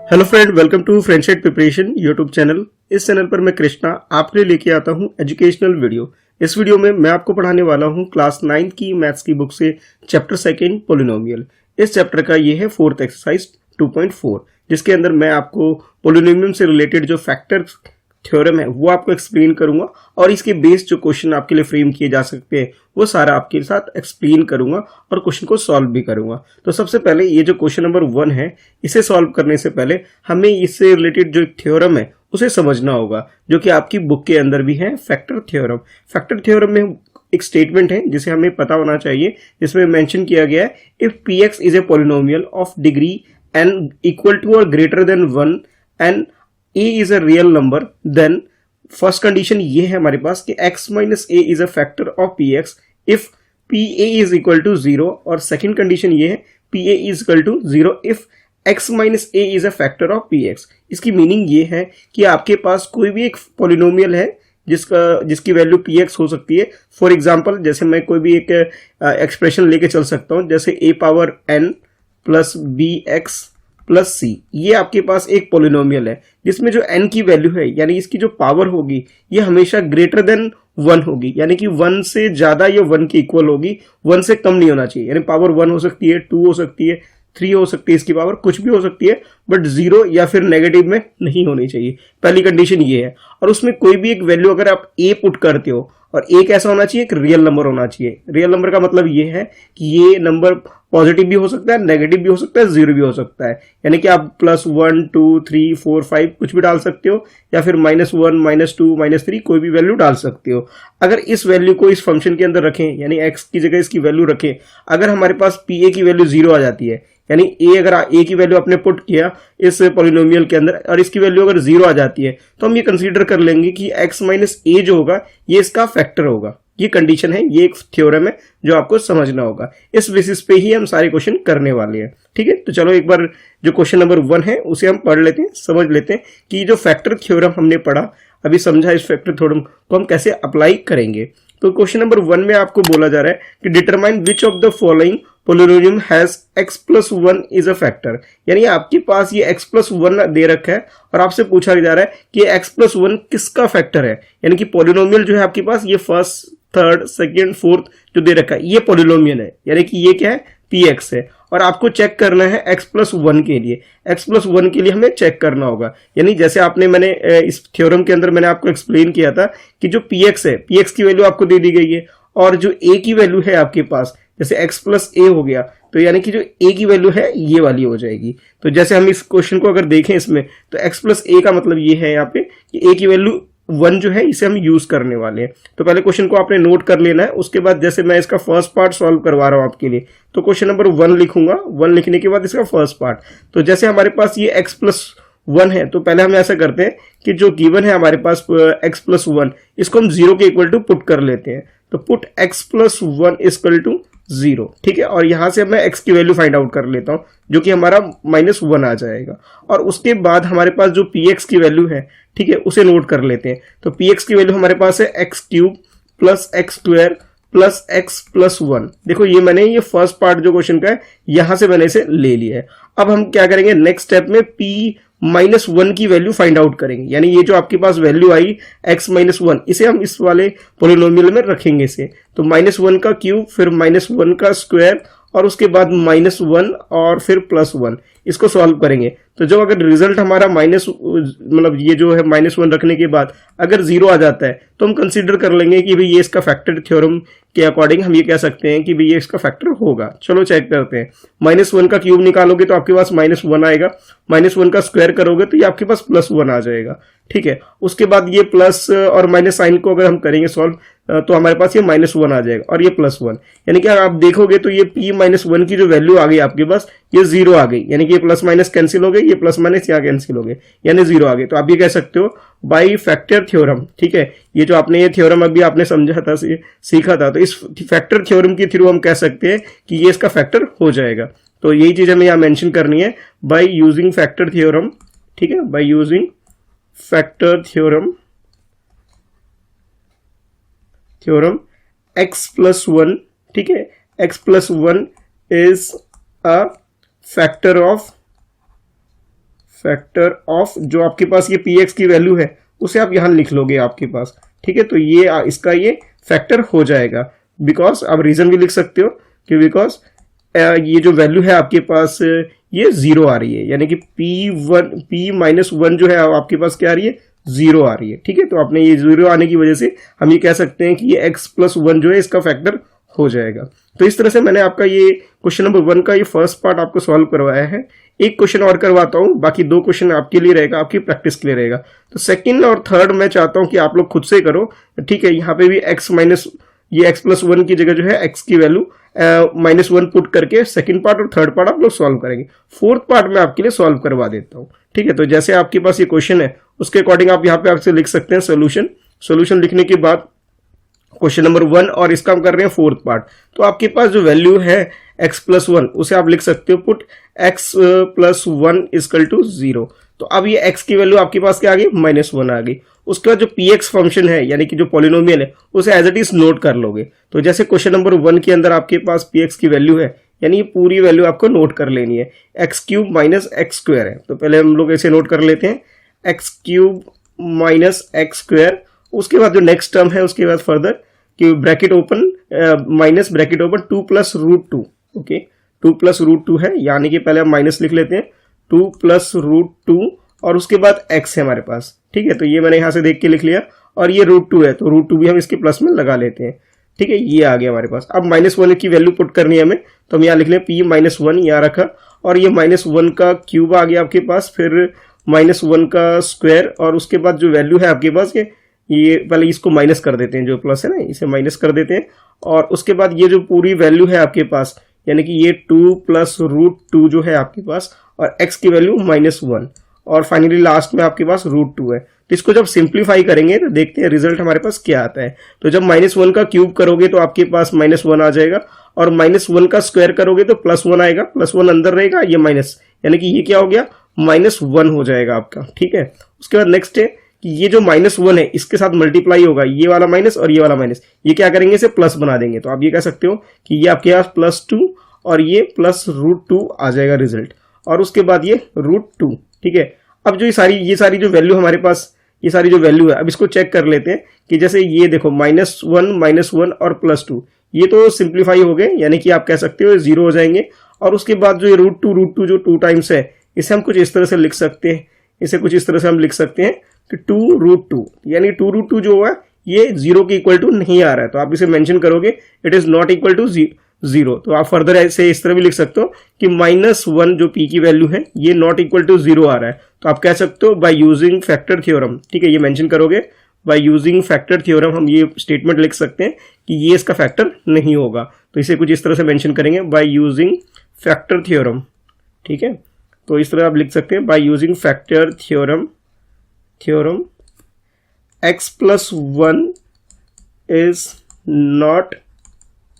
Hello friend, welcome to friendship preparation YouTube channel. इस channel पर मैं कृष्णा आपके लिए लेके आता हूं एजुकेशनल वीडियो। इस वीडियो में मैं आपको पढ़ाने वाला हूं क्लास 9 की मैथ्स की बुक से चैप्टर सेकंड पोलिनोमियल। इस चैप्टर का ये है फोर्थ एक्सरसाइज 2.4, जिसके अंदर मैं आपको पोलिनोमियल से रिलेटेड जो फैक्टर थ्योरम है वो आपको एक्सप्लेन करूंगा और इसके बेस जो क्वेश्चन आपके लिए फ्रेम किए जा सकते हैं वो सारा आपके साथ एक्सप्लेन करूंगा और क्वेश्चन को सॉल्व भी करूंगा। तो सबसे पहले ये जो क्वेश्चन नंबर 1 है, इसे सॉल्व करने से पहले हमें इससे रिलेटेड जो थ्योरम है उसे समझना होगा, जो कि आपकी बुक के अंदर भी है, फैक्टर थ्योरम। फैक्टर थ्योरम में एक स्टेटमेंट है जिसे हमें पता होना चाहिए, जिसमें मेंशन किया गया है if px is a polynomial of degree n equal to और greater than 1 and a is a real number, then first condition ये है हमारे पास कि x minus a is a factor of px if pa is equal to 0, और second condition ये है pa is equal to 0 if x minus a is a factor of px। इसकी meaning ये है कि आपके पास कोई भी एक पॉलिनोमियल है जिसकी वैल्यू px हो सकती है। फॉर एग्जांपल, जैसे मैं कोई भी एक एक्सप्रेशन लेके चल सकता हूं, जैसे a power n plus bx plus C. ये आपके पास एक पॉलिनोमियल है जिसमें जो n की वैल्यू है, यानी इसकी जो पावर होगी, ये हमेशा ग्रेटर देन 1 होगी, यानी कि 1 से ज्यादा या 1 के इक्वल होगी, 1 से कम नहीं होना चाहिए। यानी पावर 1 हो सकती है, 2 हो सकती है, 3 हो सकती है, इसकी पावर कुछ भी हो सकती है, बट 0 या फिर नेगेटिव में नहीं होनी चाहिए। पहली कंडीशन ये है। और उसमें कोई भी एक वैल्यू अगर आप a पुट करते हो, और a कैसा होना चाहिए, एक रियल नंबर होना चाहिए। रियल नंबर का मतलब ये है कि ये नंबर पॉजिटिव भी हो सकता है, नेगेटिव भी हो सकता है, 0 भी हो सकता है। यानी कि आप +1 2 3 4 5 कुछ भी डाल सकते हो, या फिर -1 -2 -3 कोई भी वैल्यू डाल सकते हो। अगर इस वैल्यू को इस फंक्शन के अंदर रखें, यानी x की जगह इसकी वैल्यू रखें, अगर हमारे पास pa की वैल्यू 0 आ जाती है, यानी अगर a की वैल्यू आपने पुट किया इस पॉलिनोमियल के अंदर और इसकी वैल्यू अगर 0 आ जाती है, तो हम ये कंसीडर कर लेंगे कि x माइनस a जो होगा ये इसका फैक्टर होगा। ये कंडीशन है, ये एक थ्योरम है जो आपको समझना होगा। इस बेसिस पे ही हम सारे क्वेश्चन करने वाले हैं। ठीक है, तो चलो एक बार जो क्वेश्चन नंबर 1 है उसे हम पढ़ लेते हैं, समझ लेते हैं कि जो फैक्टर थ्योरम हमने पढ़ा, अभी समझा, इस फैक्टर थ्योरम को हम कैसे अप्लाई करेंगे। तो क्वेश्चन नंबर 1 में आपको बोला जा रहा है कि determine which of the following polynomial has x plus 1 is a factor. यानी आपके पास ये x प्लस 1 दे रखा है और आपसे पूछा जा रहा है कि x प्लस 1 किसका फैक्टर है। यानी कि पोलिनोमियल जो है आपके पास ये फर्स्ट, थर्ड, सेकेंड, फोर्थ जो दे रखा है ये पोलिनोमियल है, यानी कि ये क्या है, px है। और आपको चेक करना है x प्लस 1 के लिए। x प्लस 1 के लिए हमें चेक करना होगा, यानी जैसे मैंने इस थ्योरम के अंदर मैंने आपको एक्सप्लेन किया था कि जो px है, px की वैल्यू आपको दे दी गई है, और जो a की वैल्यू है आपके पास, जैसे x प्लस a हो गया, तो यानी कि जो a की वैल्यू है ये वाली हो जाएगी। तो जैसे हम इस क्वेश्चन को अगर देखें इसमें, तो x प्लस a का मतलब ये है यहाँ पे कि a की वैल्यू 1 जो है इसे हम यूज करने वाले हैं। तो पहले क्वेश्चन को आपने नोट कर लेना है, उसके बाद जैसे मैं इसका फर्स्ट पार्ट सॉल्व करवा रहा हूं आपके लिए, तो क्वेश्चन नंबर 1 लिखूंगा, 1 लिखने के बाद इसका फर्स्ट पार्ट। तो जैसे हमारे पास ये x प्लस 1 है, तो पहले हम ऐसा करते हैं कि जो गिवन है हमारे पास x प्लस 1, इसको हम 0 के इक्वल टू पुट कर लेते हैं। तो put x plus 1 equal to 0। ठीक है, और यहां से मैं x की वैल्यू फाइंड आउट कर लेता हूं, जो कि हमारा -1 आ जाएगा। और उसके बाद हमारे पास जो px की वैल्यू है, ठीक है, उसे नोट कर लेते हैं। तो px की वैल्यू हमारे पास है x³ plus x² plus x plus 1। देखो ये मैंने ये फर्स्ट पार्ट जो क्वेश्चन का है यहां से मैंने इसे ले लिया है। अब हम क्या करेंगे, नेक्स्ट स्टेप में p-1 की वैल्यू फाइंड आउट करेंगे। यानी ये जो आपके पास वैल्यू आई x-1, इसे हम इस वाले पोलिनोमियल में रखेंगे इसे। तो -1 का क्यूब, फिर -1 का स्क्वायर, और उसके बाद -1 और फिर +1, इसको सॉल्व करेंगे। तो जब अगर रिजल्ट हमारा मतलब ये जो है -1 रखने के बाद अगर 0 आ जाता है, तो हम कंसीडर कर लेंगे कि भाई ये इसका फैक्टर थ्योरम के अकॉर्डिंग हम ये कह सकते हैं कि भाई ये इसका फैक्टर होगा। चलो चेक करते हैं। -1 का क्यूब निकालोगे तो आपके पास -1 आएगा, -1 का स्क्वायर करोगे तो ये आपके पास +1 आ जाएगा। ठीक है, उसके बाद ये प्लस और माइनस साइन को अगर हम करेंगे सॉल्व, तो हमारे पास ये -1 आ जाएगा और ये +1। यानी कि अगर आप देखोगे तो ये p-1 की जो वैल्यू आ गई आपके पास, ये 0 आ गई। यानी कि ये प्लस माइनस कैंसिल हो गए, ये प्लस माइनस यहाँ कैंसिल हो गए, यानी 0 आ गए। तो आप ये कह सकते हो बाई फैक्टर थ्योरम। ठीक है, ये जो आपने ये थ्योरम अभी आपने समझा था, सीखा था, तो इस फैक्टर थ्योरम के थ्रू हम कह सकते हैं कि ये इसका फैक्टर हो जाएगा। तो यही चीज हमें यहाँ मेंशन करनी है, बाई यूजिंग फैक्टर थ्योरम। ठीक है, by using factor theorem x plus 1, ठीक है, x plus 1 is a factor factor of जो आपके पास ये पी एक्स की वैल्यू है उसे आप यहाँ लिख लोगे आपके पास, ठीक है। तो ये इसका ये फैक्टर हो जाएगा, बिकॉज आप रीजन भी लिख सकते हो कि बिकॉज ये जो वैल्यू है आपके पास ये जीरो आ रही है, यानी कि p-1 जो है आपके पास क्या आ रही है, जीरो आ रही है, ठीक है। तो आपने ये जीरो आने की वजह से हम ये कह सकते हैं कि ये x+1 जो है इसका फैक्टर हो जाएगा। तो इस तरह से मैंने आपका ये क्वेश्चन नंबर 1 का ये फर्स्ट पार्ट आपको सॉल्व करवाया है। एक क्वेश्चन और करवाता हूं, बाकी 2 क्वेश्चन आपके लिए रहेगा, आपकी प्रैक्टिस के लिए रहेगा। तो सेकंड और थर्ड मैं चाहता हूं कि आप लोग खुद से करो, ठीक है। यहाँ पे भी ये x+1 की जगह जो है x की वैल्यू -1 पुट करके सेकंड पार्ट और थर्ड पार्ट आप लोग सॉल्व करेंगे। फोर्थ पार्ट मैं आपके लिए सॉल्व करवा देता हूँ, ठीक है। तो जैसे आपके पास ये क्वेश्चन है उसके अकॉर्डिंग आप यहाँ पे आपसे लिख सकते हैं सोल्यूशन लिखने के बाद क्वेश्चन नंबर 1 और इसका हम कर रहे हैं फोर्थ पार्ट। तो आपके पास जो वैल्यू है x+1 उसे आप लिख सकते हो पुट x+1 = 0। तो अब ये x की वैल्यू आपके पास क्या आ गई, -1 आ गई। उसके बाद जो px फंक्शन है यानी कि जो पॉलिनोमियल है उसे एज इट इज नोट कर लोगे। तो जैसे क्वेश्चन नंबर 1 के अंदर आपके पास px की वैल्यू है, यानी ये पूरी वैल्यू आपको नोट कर लेनी है, x³ - x² है। तो पहले हम लोग ऐसे नोट कर लेते हैं x³ - x²। उसके बाद जो नेक्स्ट टर्म है उसके बाद फर्दर कि bracket open minus bracket open 2 + √2, okay 2 + √2 है, यानी कि पहले हम माइनस लिख लेते हैं 2 + √2 और उसके बाद x है हमारे पास, ठीक है। तो ये मैंने यहाँ से देख के लिख लिया और ये √2 है तो √2 भी हम इसके प्लस में लगा लेते हैं, ठीक है। ये आ गया हमारे पास। अब -1 की वैल्यू पुट करनी है हमें, तो हम यहाँ लिख लें p-1 यहाँ रखा और ये -1 का क्यूब आ गया आपके पास, फिर -1 का स्क्वायर और उसके बाद जो वैल्यू है आपके पास ये पहले इसको माइनस कर देते हैं, जो प्लस है ना इसे माइनस कर देते हैं और उसके बाद ये जो पूरी वैल्यू है आपके पास यानी कि ये 2 + √2 जो है आपके पास और x की वैल्यू -1 और फाइनली लास्ट में आपके पास √2 है। तो इसको जब सिंप्लीफाई करेंगे तो देखते हैं रिजल्ट हमारे पास क्या आता है। तो जब -1 का क्यूब करोगे तो आपके पास -1 आ जाएगा और -1 का स्क्वायर करोगे तो +1 आएगा, +1 अंदर रहेगा, ये माइनस यानी कि ये क्या हो गया, -1 हो जाएगा आपका, ठीक है। उसके बाद नेक्स्ट है कि ये जो -1 है इसके साथ मल्टीप्लाई होगा, ये वाला माइनस और ये वाला माइनस, ये क्या करेंगे इसे प्लस बना देंगे। तो आप ये कह सकते हो कि ये आपके पास +2 और ये +√2 आ जाएगा रिजल्ट और उसके बाद ये √2, ठीक है। अब जो ये सारी जो वैल्यू हमारे पास ये सारी जो वैल्यू है अब इसको चेक कर लेते हैं कि जैसे ये देखो -1 और +2 ये तो सिंप्लीफाई हो गए, यानी कि आप कह सकते हो 0 हो जाएंगे। और उसके बाद जो ये √2 जो 2 टाइम्स है इसे हम कुछ इस तरह से लिख सकते हैं, इसे कुछ इस तरह से हम लिख सकते हैं कि 2√2 यानी 2√2 जो हुआ ये 0 के इक्वल टू नहीं आ रहा है, तो आप इसे मेंशन करोगे it is not equal to 0। तो आप फर्दर ऐसे इस तरह भी लिख सकते हो कि -1 जो p की वैल्यू है ये नॉट इक्वल टू 0 आ रहा है, तो आप कह सकते हो बाय यूजिंग फैक्टर थ्योरम, ठीक है। ये मेंशन करोगे बाय यूजिंग फैक्टर थ्योरम, हम ये स्टेटमेंट लिख सकते हैं कि ये इसका फैक्टर नहीं होगा। तो इसे कुछ इस तरह से मेंशन करेंगे बाय यूजिंग फैक्टर थ्योरम, ठीक है। तो इस तरह आप लिख सकते हैं by using factor theorem x+1 is not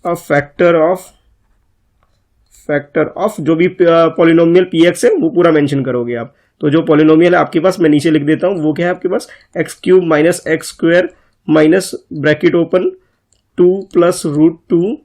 a factor of जो भी पॉलिनोमियल px है वो पूरा मेंशन करोगे आप। तो जो पॉलिनोमियल है आपके पास मैं नीचे लिख देता हूँ वो क्या है आपके पास x³ - x² minus bracket open 2 + √2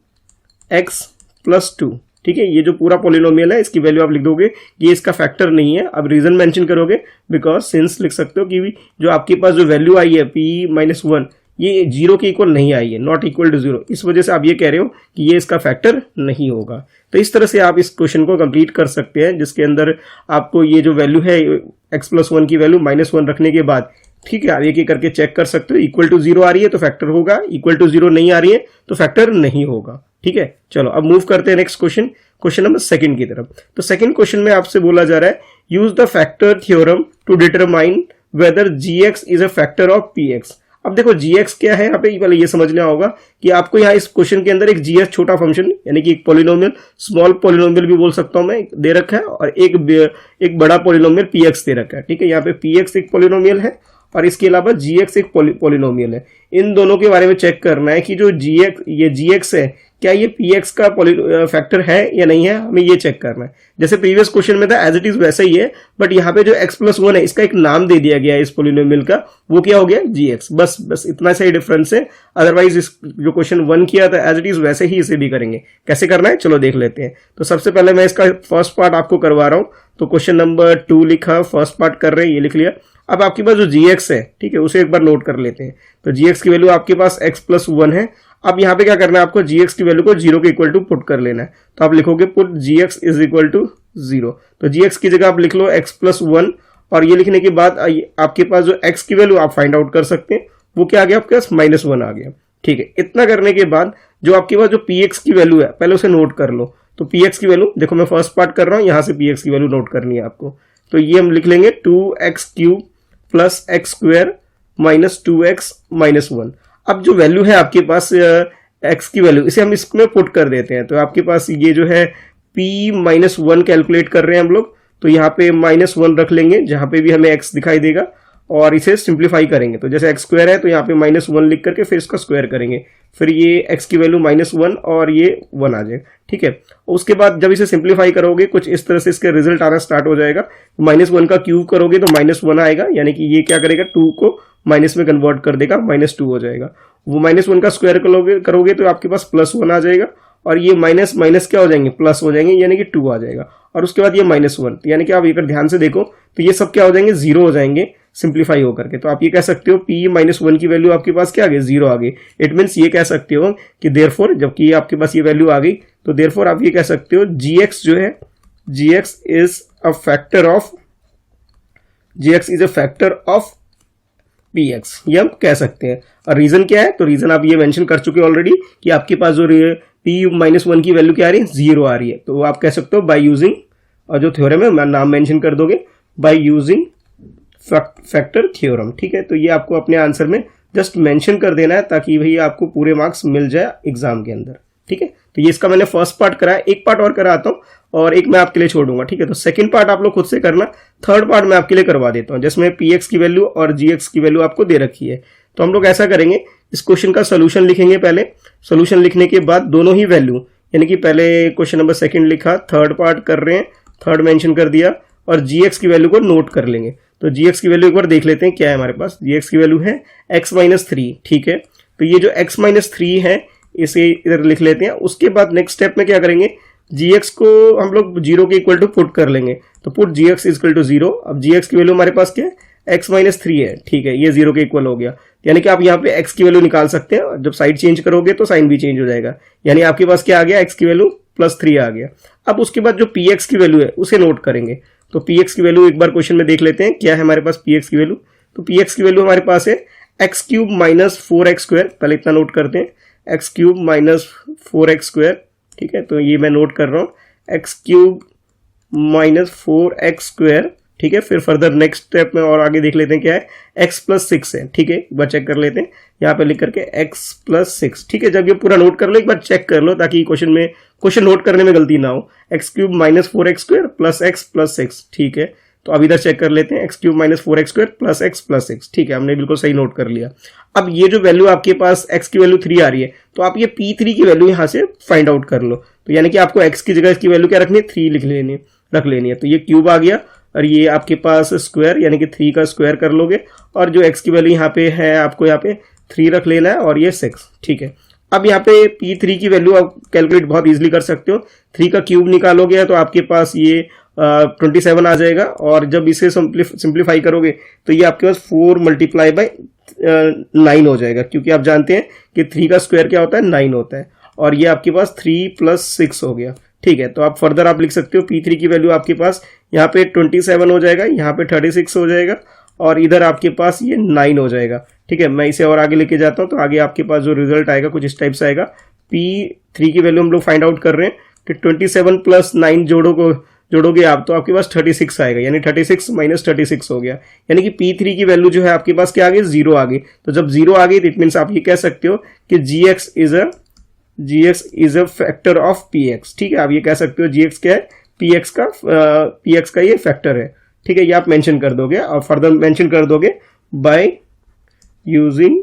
x+2, ठीक है। ये जो पूरा पॉलिनोमियल है इसकी वैल्यू आप लिख दोगे, ये इसका फैक्टर नहीं है। अब रीजन मेंशन करोगे बिकॉज सिंस लिख सकते हो कि जो आपके पास जो वैल्यू आई है p-1 ये 0 के इक्वल नहीं आई है, नॉट इक्वल टू 0, इस वजह से आप ये कह रहे हो कि ये इसका फैक्टर नहीं होगा। तो इस तरह से आप इस क्वेश्चन को कंप्लीट कर सकते हैं जिसके अंदर आपको ये जो वैल्यू है x+1 की वैल्यू -1 रखने के बाद, ठीक है, आप एक करके चेक कर सकते हो। इक्वल टू 0 आ रही है तो फैक्टर होगा, इक्वल टू 0 नहीं आ रही है तो फैक्टर नहीं होगा, ठीक है। चलो अब मूव करते हैं नेक्स्ट क्वेश्चन नंबर 2 की तरफ। तो सेकंड क्वेश्चन में आपसे बोला जा रहा है use the factor theorem to determine whether gx is a factor of px। अब देखो gx क्या है यहाँ पे, पहले ये समझना होगा कि आपको यहाँ इस क्वेश्चन के अंदर एक gx छोटा फंक्शन यानी कि एक पॉलिनोमियल, स्मॉल पॉलिनोमियल भी बोल सकता हूं मैं, दे रखा है और एक बड़ा पॉलिनोमियल px दे रखा है, ठीक है। यहाँ पे px एक पॉलिनोमियल है और इसके अलावा gx एक पॉलिनोमियल है। इन दोनों के बारे में चेक करना है कि जो gx है क्या ये px का फैक्टर है या नहीं है, हमें ये चेक करना है। जैसे प्रीवियस क्वेश्चन में था एज इट इज वैसा ही है, बट यहाँ पे जो x+1 है इसका एक नाम दे दिया गया है इस पोलिनोमियल का, वो क्या हो गया gx। बस इतना सा ही डिफरेंस है। अदरवाइज इस जो क्वेश्चन 1 किया था एज इट इज वैसे ही इसे भी करेंगे। कैसे करना है चलो देख लेते हैं। तो सबसे पहले मैं इसका फर्स्ट पार्ट आपको करवा रहा हूँ। तो क्वेश्चन नंबर 2 लिखा, फर्स्ट पार्ट कर रहे हैं, ये लिख लिया। अब आपके पास जो gx है, ठीक है, उसे एक बार नोट कर लेते हैं। तो gx की वैल्यू आपके पास x+1 है। अब यहाँ पे क्या करना है आपको, gx की वैल्यू को 0 के इक्वल टू पुट कर लेना है। तो आप लिखोगे put gx is equal to 0। तो gx की जगह आप लिख लो x+1, और ये लिखने के बाद आपके पास जो x की वैल्यू आप फाइंड आउट कर सकते हैं, वो क्या आ गया आपके पास -1 आ गया। ठीक है, इतना करने के बाद जो आपके पास जो px की वैल्यू है पहले उसे नोट कर लो। तो px की वैल्यू देखो, मैं फर्स्ट पार्ट कर रहा हूँ, यहाँ से px की वैल्यू नोट करनी है आपको। तो ये हम लिख लेंगे 2x³ plus x² minus 2x minus 1। अब जो वैल्यू है आपके पास x की वैल्यू, इसे हम इसमें पुट कर देते हैं। तो आपके पास ये जो है p-1 कैलकुलेट कर रहे हैं हम लोग, तो यहाँ पे -1 रख लेंगे जहां पे भी हमें x दिखाई देगा, और इसे सिंप्लीफाई करेंगे। तो जैसे x² है तो यहाँ पे -1 लिख करके फिर इसका स्क्वायर करेंगे, फिर ये x की वैल्यू -1 और ये 1 आ जाएगा। ठीक है, उसके बाद जब इसे सिंप्लीफाई करोगे कुछ इस तरह से इसके रिजल्ट आना स्टार्ट हो जाएगा। -1 का क्यूब करोगे तो -1 आएगा, यानी कि ये क्या करेगा 2 को माइनस में कन्वर्ट कर देगा, -2 हो जाएगा। वो -1 का स्क्वायर करोगे तो आपके पास +1 आ जाएगा, और ये माइनस माइनस क्या हो जाएंगे, प्लस हो जाएंगे, यानी कि 2 आ जाएगा। और उसके बाद ये -1, यानी कि आप अगर ध्यान से देखो तो ये सब क्या हो जाएंगे, 0 हो जाएंगे सिंप्लीफाई होकर के। तो आप ये कह सकते हो p-1 की वैल्यू आपके पास क्या आ गई, 0 आ गई। इट मीन्स ये कह सकते हो कि देयरफॉर, जबकि आपके पास ये वैल्यू आ गई, तो देयरफॉर आप ये कह सकते हो gx जो है, gx is a factor of px, ये हम कह सकते हैं। और रीजन क्या है, तो रीजन आप ये मेंशन कर चुके ऑलरेडी कि आपके पास जो p-1 की वैल्यू क्या आ रही है, 0 आ रही है। तो आप कह सकते हो बाय यूजिंग, और जो थ्योरम है मैं नाम मेंशन कर दोगे, बाय यूजिंग फैक्टर थ्योरम। ठीक है, तो ये आपको अपने आंसर में जस्ट मेंशन कर देना है, ताकि भाई आपको पूरे मार्क्स मिल जाए एग्जाम के अंदर। ठीक है, तो ये इसका मैंने फर्स्ट पार्ट कराया, एक पार्ट और कराता हूँ और एक मैं आपके लिए छोड़ूंगा। ठीक है, तो सेकंड पार्ट आप लोग खुद से करना, थर्ड पार्ट मैं आपके लिए करवा देता हूँ, जिसमें px की वैल्यू और gx की वैल्यू आपको दे रखी है। तो हम लोग ऐसा करेंगे, इस क्वेश्चन का सोल्यूशन लिखेंगे पहले, सोल्यूशन लिखने के बाद दोनों ही वैल्यू, यानी कि पहले क्वेश्चन नंबर 2 लिखा, थर्ड पार्ट कर रहे हैं, थर्ड मेंशन कर दिया, और gx की वैल्यू को नोट कर लेंगे। तो gx की वैल्यू एक बार देख लेते हैं क्या है हमारे पास। gx की वैल्यू है x-3। ठीक है, तो ये जो x-3 है इसे इधर लिख लेते हैं। उसके बाद नेक्स्ट स्टेप में क्या करेंगे, gx को हम लोग 0 के इक्वल टू पुट कर लेंगे। तो put gx is equal to 0। अब gx की वैल्यू हमारे पास क्या है, x-3 है। ठीक है, ये 0 के इक्वल हो गया, यानी कि आप यहाँ पे x की वैल्यू निकाल सकते हैं। जब साइड चेंज करोगे तो साइन भी चेंज हो जाएगा, यानी आपके पास क्या आ गया, x की वैल्यू +3 आ गया। अब उसके बाद जो px की वैल्यू है उसे नोट करेंगे। तो px की वैल्यू एक बार क्वेश्चन में देख लेते हैं क्या है हमारे पास px की वैल्यू। तो px की वैल्यू हमारे पास है x³ माइनस 4x²। पहले इतना नोट करते हैं, x³ माइनस 4x²। ठीक है, तो ये मैं नोट कर रहा हूँ, x³ माइनस 4x²। ठीक है, फिर फर्दर नेक्स्ट स्टेप में और आगे देख लेते हैं क्या है, x+6 है। ठीक है, एक बार चेक कर लेते हैं, यहाँ पे लिख करके x+6। ठीक है, जब ये पूरा नोट कर लो एक बार चेक कर लो, ताकि क्वेश्चन नोट करने में गलती ना हो। x³ minus 4x² plus x+6। ठीक है, तो अब इधर चेक कर लेते हैं, x³ minus 4x² plus x+6। ठीक है, हमने बिल्कुल सही नोट कर लिया। अब ये जो वैल्यू आपके पास x की वैल्यू 3 आ रही है, तो आप ये p3 की वैल्यू यहाँ से फाइंड आउट कर लो। तो यानी कि आपको x की जगह इसकी वैल्यू क्या रखनी है, 3 रख लेनी है। तो ये क्यूब आ गया, और ये आपके पास स्क्वायर, यानी कि 3 का स्क्वायर कर लोगे, और जो x की वैल्यू यहाँ पे है आपको यहाँ पे 3 रख लेना है, और ये 6। ठीक है, अब यहाँ पे p3 की वैल्यू आप कैलकुलेट बहुत इजीली कर सकते हो। 3 का क्यूब निकालोगे तो आपके पास ये 27 आ जाएगा, और जब इसे सिंप्लीफाई करोगे तो ये आपके पास 4 मल्टीप्लाई बाय 9 हो जाएगा, क्योंकि आप जानते हैं कि 3 का स्क्वायर क्या होता है, 9 होता है। और ये आपके पास 3 + 6 हो गया। ठीक है, तो आप फर्दर आप लिख सकते हो p3 की वैल्यू आपके पास यहाँ पे 27 हो जाएगा, यहाँ पे 36 हो जाएगा, और इधर आपके पास ये 9 हो जाएगा। ठीक है, मैं इसे और आगे लेके जाता हूँ, तो आगे आपके पास जो रिजल्ट आएगा कुछ इस टाइप से आएगा। p3 की वैल्यू हम लोग फाइंड आउट कर रहे हैं कि 27 + 9 जोड़ोगे आप, तो आपके पास 36 आएगा, यानी 36 माइनस 36 हो गया, यानी कि p3 की वैल्यू जो है आपके पास क्या आ गई, 0 आ गई। तो जब 0 आ गई तो इट मीन्स आप ये कह सकते हो कि gx is a factor of px। ठीक है, आप ये कह सकते हो gx क्या है, px का ये फैक्टर है। ठीक है, ये आप मेंशन कर दोगे, और फर्दर मेंशन कर दोगे बाय यूजिंग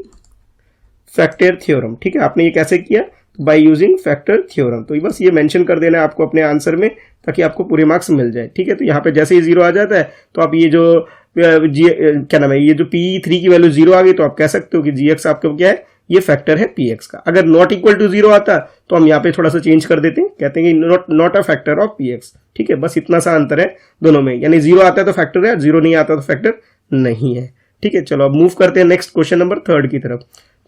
फैक्टर थ्योरम। ठीक है, आपने ये कैसे किया, बाय यूजिंग फैक्टर थ्योरम। तो बस ये मेंशन कर देना है आपको अपने आंसर में, ताकि आपको पूरे मार्क्स मिल जाए। ठीक है, तो यहाँ पे जैसे ही 0 आ जाता है तो आप ये जो क्या नाम है, ये जो P3 की वैल्यू 0 आ गई तो आप कह सकते हो कि GX आपका क्या है, ये फैक्टर है PX का। अगर नॉट इक्वल टू 0 आता तो हम यहाँ पे थोड़ा सा चेंज कर देते हैं, कहते हैं कि not a factor of PX। ठीक है, बस इतना सा अंतर है दोनों में, यानी 0 आता है तो फैक्टर है, 0 नहीं आता तो फैक्टर नहीं है। ठीक है, चलो अब मूव करते हैं नेक्स्ट क्वेश्चन नंबर 3 की तरफ।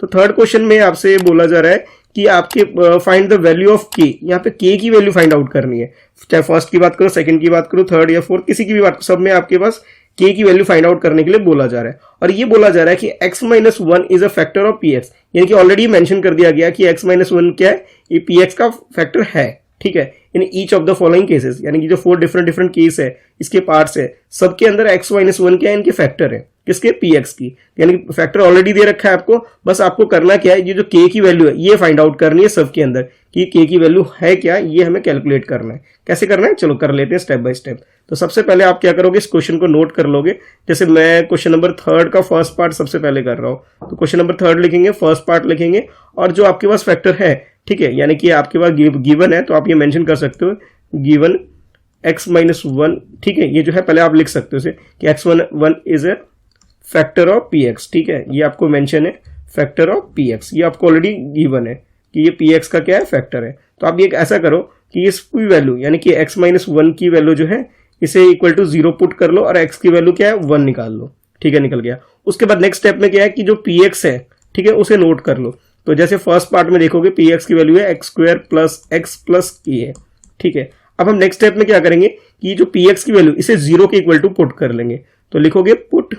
तो थर्ड क्वेश्चन में आपसे बोला जा रहा है कि आपके find the value of k। यहाँ पे k की वैल्यू फाइंड आउट करनी है, चाहे फर्स्ट की बात करो, सेकंड की बात करो, थर्ड या फोर्थ, किसी की भी बात, सब में आपके पास k की वैल्यू फाइंड आउट करने के लिए बोला जा रहा है। और ये बोला जा रहा है कि x-1 is a factor of px, यानी कि ऑलरेडी मेंशन कर दिया गया कि x-1 क्या है, ये px का फैक्टर है। ठीक है, in each of the following cases, यानी कि जो 4 डिफरेंट केस है, इसके पार्ट्स है, सबके अंदर x-1 क्या है, इनके फैक्टर है, किसके, px की, यानी कि फैक्टर ऑलरेडी दे रखा है आपको। बस आपको करना क्या है, ये जो k की वैल्यू है ये फाइंड आउट करनी है सबके अंदर, कि k की वैल्यू है क्या, ये हमें कैलकुलेट करना है। कैसे करना है, चलो कर लेते हैं स्टेप बाय स्टेप। तो सबसे पहले आप क्या करोगे, इस क्वेश्चन को नोट कर लोगे। जैसे मैं क्वेश्चन नंबर 3 का फर्स्ट पार्ट सबसे पहले कर रहा हूं, तो क्वेश्चन नंबर 3 लिखेंगे, फर्स्ट पार्ट लिखेंगे, और जो आपके पास फैक्टर है, ठीक है, यानी कि आपके पास गिवन है, तो आप ये मेंशन कर सकते हो गिवन x-1। ठीक है, ये जो है पहले आप लिख सकते हो इसे कि x-1 is a factor of px। ठीक है, ये आपको मेंशन है फैक्टर ऑफ px, ये आपको ऑलरेडी गिवन है कि ये px का क्या है, फैक्टर है। तो आप ये ऐसा करो कि इसकी वैल्यू, यानी कि x-1 की वैल्यू जो है इसे इक्वल टू 0 पुट कर लो, और x की वैल्यू क्या है, 1 निकाल लो। ठीक है, निकल गया। उसके बाद नेक्स्ट स्टेप में क्या है कि जो px है, ठीक है, उसे नोट कर लो। तो जैसे फर्स्ट पार्ट में देखोगे px की वैल्यू है x² plus x plus k है। ठीक है, अब हम नेक्स्ट स्टेप में क्या करेंगे कि जो px की वैल्यू इसे 0 के इक्वल टू पुट कर लेंगे। तो लिखोगे put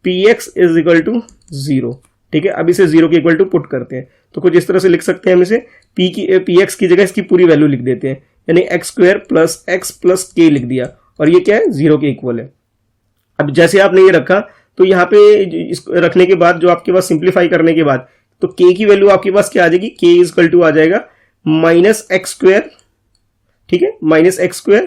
px is equal to 0। ठीक है, अब इसे 0 के इक्वल टू पुट करते हैं, तो कुछ इस तरह से लिख सकते हैं हम इसे, px की जगह इसकी पूरी वैल्यू लिख देते हैं, यानी x² plus x plus k लिख दिया, और ये क्या है, 0 के इक्वल है। अब जैसे आपने ये रखा, तो यहाँ पे इसको रखने के बाद जो आपके पास सिंप्लीफाई करने के बाद, तो k की वैल्यू आपके पास क्या आ जाएगी, k इज इक्वल टू आ जाएगा -x²। ठीक है, -x²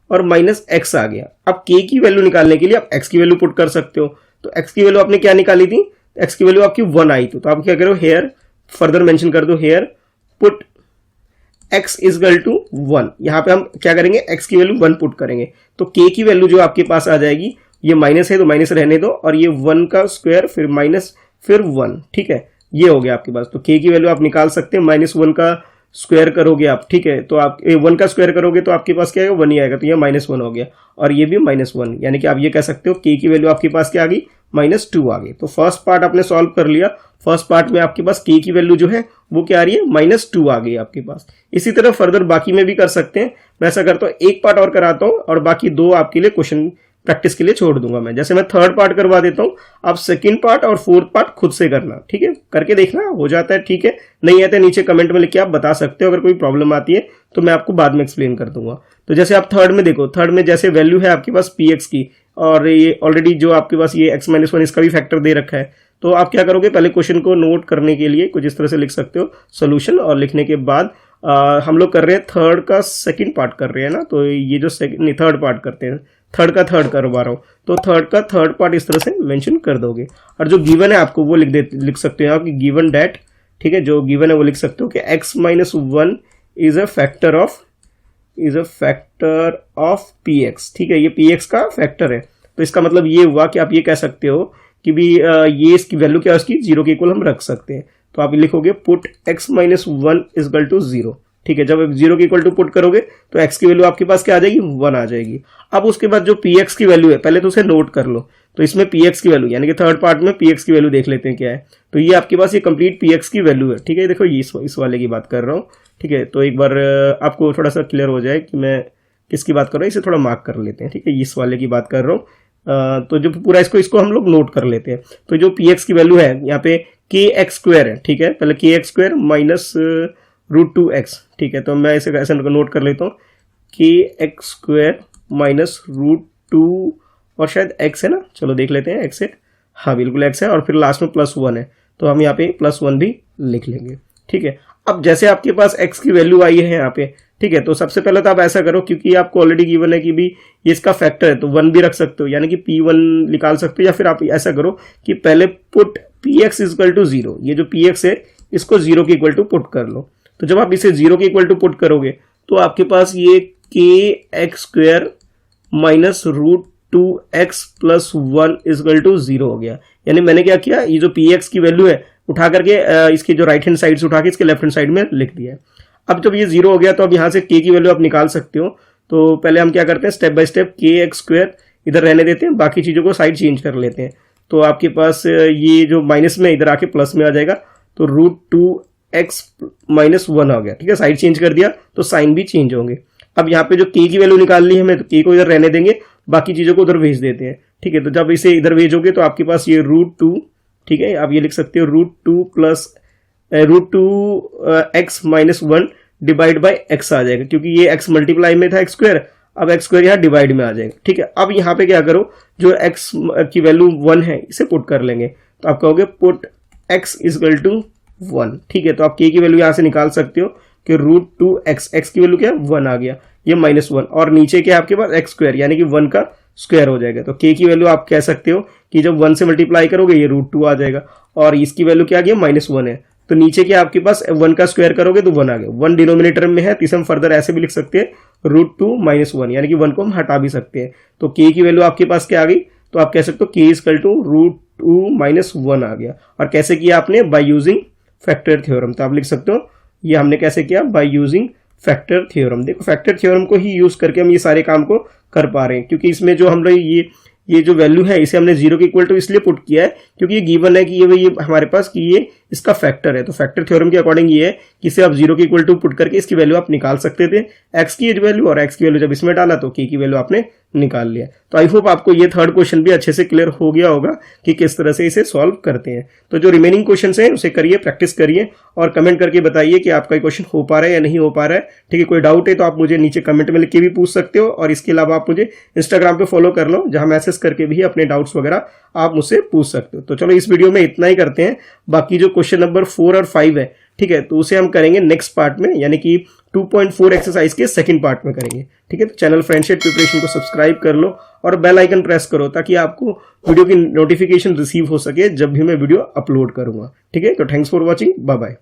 और -x आ गया। अब k की वैल्यू निकालने के लिए आप x की वैल्यू पुट कर सकते हो। तो x की वैल्यू आपने क्या निकाली थी, x की वैल्यू आपकी 1 आई थी, तो आप क्या करो, हेयर फर्दर मेंशन कर दो, here put x is equal to 1। यहां पे हम क्या करेंगे, x की वैल्यू 1 पुट करेंगे, तो k की वैल्यू जो आपके पास आ जाएगी, ये माइनस है तो माइनस रहने दो, और ये 1 का स्क्वायर फिर माइनस फिर 1। ठीक है, ये हो गया आपके पास। तो k की वैल्यू आप निकाल सकते हैं, -1 का स्क्वायर करोगे आप, ठीक है, तो आप 1 का स्क्वायर करोगे तो आपके पास क्या आएगा, 1 ही आएगा, तो ये -1 हो गया, और ये भी -1, यानी कि आप ये कह सकते हो k की वैल्यू आपके पास क्या आ गई, -2 आ गई। तो फर्स्ट पार्ट आपने सॉल्व कर लिया। फर्स्ट पार्ट में आपके पास k की वैल्यू जो है वो क्या आ रही है, -2 आ गई आपके पास। इसी तरह फर्दर बाकी में भी कर सकते हैं। मैं ऐसा करता हूँ, एक पार्ट और कराता हूँ, और बाकी 2 आपके लिए क्वेश्चन प्रैक्टिस के लिए छोड़ दूंगा मैं। जैसे मैं थर्ड पार्ट करवा देता हूं, आप सेकंड पार्ट और फोर्थ पार्ट खुद से करना। ठीक है, करके देखना हो जाता है, ठीक है, नहीं आता है नीचे कमेंट में लिख के आप बता सकते हो। अगर कोई प्रॉब्लम आती है तो मैं आपको बाद में एक्सप्लेन कर दूंगा। तो जैसे आप थर्ड में देखो, थर्ड में जैसे वैल्यू है आपके पास px की, और ये ऑलरेडी जो आपके पास ये x-1 इसका भी फैक्टर दे रखा है, तो आप क्या करोगे, पहले क्वेश्चन को नोट करने के लिए कुछ इस तरह से लिख सकते हो सोल्यूशन, और लिखने के बाद हम लोग कर रहे हैं थर्ड का सेकंड पार्ट कर रहे हैं ना, तो ये जो थर्ड पार्ट करते हैं, थर्ड का थर्ड करवा रहा हूँ, तो थर्ड का थर्ड पार्ट इस तरह से मेंशन कर दोगे। और जो गिवन है आपको वो लिख सकते हो आप कि गिवन डैट, ठीक है, जो गिवन है वो लिख सकते हो कि x-1 is a factor of px। ठीक है, ये px का फैक्टर है, तो इसका मतलब ये हुआ कि आप ये कह सकते हो कि भी ये इसकी वैल्यू क्या है, उसकी 0 के इक्वल हम रख सकते हैं। तो आप लिखोगे put x-1 is equal to 0। ठीक है, जब आप 0 के इक्वल टू पुट करोगे तो x की वैल्यू आपके पास क्या आ जाएगी, 1 आ जाएगी। अब उसके बाद जो px की वैल्यू है, पहले तो उसे नोट कर लो। तो इसमें px की वैल्यू, यानी कि थर्ड पार्ट में px की वैल्यू देख लेते हैं क्या है। तो ये आपके पास ये कंप्लीट px की वैल्यू है। ठीक है, देखो ये इस वाले की बात कर रहा हूँ। ठीक है, तो एक बार आपको थोड़ा सा क्लियर हो जाए कि मैं किसकी बात कर रहा हूँ, इसे थोड़ा मार्क कर लेते हैं। ठीक है, इस वाले की बात कर रहा हूँ। तो जो पूरा इसको हम लोग नोट कर लेते हैं। तो जो px की वैल्यू है यहाँ पे kx² है। ठीक है, पहले kx² माइनस √2x। ठीक है, तो मैं इसे ऐसे नोट कर लेता हूँ, kx² माइनस √2 और शायद x है ना, चलो देख लेते हैं, x है, हाँ बिल्कुल x है, और फिर लास्ट में +1 है, तो हम यहाँ पे +1 भी लिख लेंगे। ठीक है, अब जैसे आपके पास x की वैल्यू आई है यहाँ पे, ठीक है, तो सबसे पहले तो आप ऐसा करो, क्योंकि आपको ऑलरेडी गिवन है कि भी ये इसका फैक्टर है, तो 1 भी रख सकते हो, यानी कि p1 निकाल सकते हो, या फिर आप ऐसा करो कि पहले put px is equal to 0, ये जो px है इसको 0 के इक्वल टू पुट कर लो। तो जब आप इसे 0 के इक्वल टू पुट करोगे तो आपके पास ये kx² minus √2x plus 1 is equal to 0 हो गया। यानी मैंने क्या किया, ये जो px की वैल्यू है उठा करके इसके जो राइट हैंड साइड से उठा के इसके लेफ्ट हैंड साइड में लिख दिया है। अब जब ये 0 हो गया तो अब यहाँ से k की वैल्यू आप निकाल सकते हो। तो पहले हम क्या करते हैं, स्टेप बाय स्टेप kx² इधर रहने देते हैं, बाकी चीज़ों को साइड चेंज कर लेते हैं। तो आपके पास ये जो माइनस में इधर आके प्लस में आ जाएगा, तो √2x माइनस 1 हो गया। ठीक है, साइड चेंज कर दिया तो साइन भी चेंज होंगे। अब यहाँ पे जो k की वैल्यू निकाल ली है हमें, तो k को इधर रहने देंगे, बाकी चीज़ों को उधर भेज देते हैं। ठीक है, तो जब इसे इधर भेजोगे तो आपके पास ये √2, ठीक है, आप ये लिख सकते हो √2 plus √2x minus 1 divide by x आ जाएगा, क्योंकि ये x मल्टीप्लाई में था x², अब x² यहाँ डिवाइड में आ जाएगा। ठीक है, अब यहाँ पे क्या करो, जो x की वैल्यू 1 है इसे पुट कर लेंगे, तो आप कहोगे पुट x इजकल टू 1। ठीक है, तो आप k की वैल्यू यहाँ से निकाल सकते हो कि √2x, x की वैल्यू क्या है 1 आ गया, ये -1, और नीचे क्या है आपके पास x² यानी कि 1 का स्क्वायर हो जाएगा। तो k की वैल्यू आप कह सकते हो कि जब 1 से मल्टीप्लाई करोगे ये √2 आ जाएगा, और इसकी वैल्यू क्या आ गया -1 है, तो नीचे क्या आपके पास 1 का स्क्वायर करोगे तो 1 आ गया। 1 डिनोमिनेटर में है तो इसे हम फर्दर ऐसे भी लिख सकते हैं √2 माइनस 1, यानी कि 1 को हम हटा भी सकते हैं। तो k की वैल्यू आपके पास क्या आ गई, तो आप कह सकते हो k इजकल टू √2 माइनस 1 आ गया। और कैसे किया आपने, बाय यूजिंग फैक्टर थ्योरम। तो आप लिख सकते हो ये हमने कैसे किया, बाय यूजिंग फैक्टर थ्योरम। देखो फैक्टर थ्योरम को ही यूज करके हम ये सारे काम को कर पा रहे हैं, क्योंकि इसमें जो हम लोग ये जो वैल्यू है इसे हमने 0 के इक्वल टू इसलिए पुट किया है क्योंकि ये गिवन है कि ये हमारे पास कि ये इसका फैक्टर है। तो फैक्टर थ्योरम के अकॉर्डिंग ये है कि इसे आप 0 के इक्वल टू पुट करके इसकी वैल्यू आप निकाल सकते थे, x की वैल्यू, और x की वैल्यू जब इसमें डाला तो k की वैल्यू आपने निकाल लिया। तो आई होप आपको ये थर्ड क्वेश्चन भी अच्छे से क्लियर हो गया होगा कि किस तरह से इसे सॉल्व करते हैं। तो जो रिमेनिंग क्वेश्चन हैं उसे करिए, प्रैक्टिस करिए, और कमेंट करके बताइए कि आपका क्वेश्चन हो पा रहा है या नहीं हो पा रहा है। ठीक है, कोई डाउट है तो आप मुझे नीचे कमेंट में लिख के भी पूछ सकते हो, और इसके अलावा आप मुझे इंस्टाग्राम पे फॉलो कर लो, जहां मैसेज करके भी अपने डाउट्स वगैरह आप मुझसे पूछ सकते हो। तो चलो इस वीडियो में इतना ही करते हैं, बाकी जो क्वेश्चन नंबर 4 और 5 है, ठीक है, तो उसे हम करेंगे नेक्स्ट पार्ट में, यानी कि 2.4 एक्सरसाइज के सेकंड पार्ट में करेंगे। ठीक है, तो चैनल फ्रेंडशिप प्रिपरेशन को सब्सक्राइब कर लो और बेल आइकन प्रेस करो ताकि आपको वीडियो की नोटिफिकेशन रिसीव हो सके जब भी मैं वीडियो अपलोड करूंगा। ठीक है, तो thanks for watching, bye bye.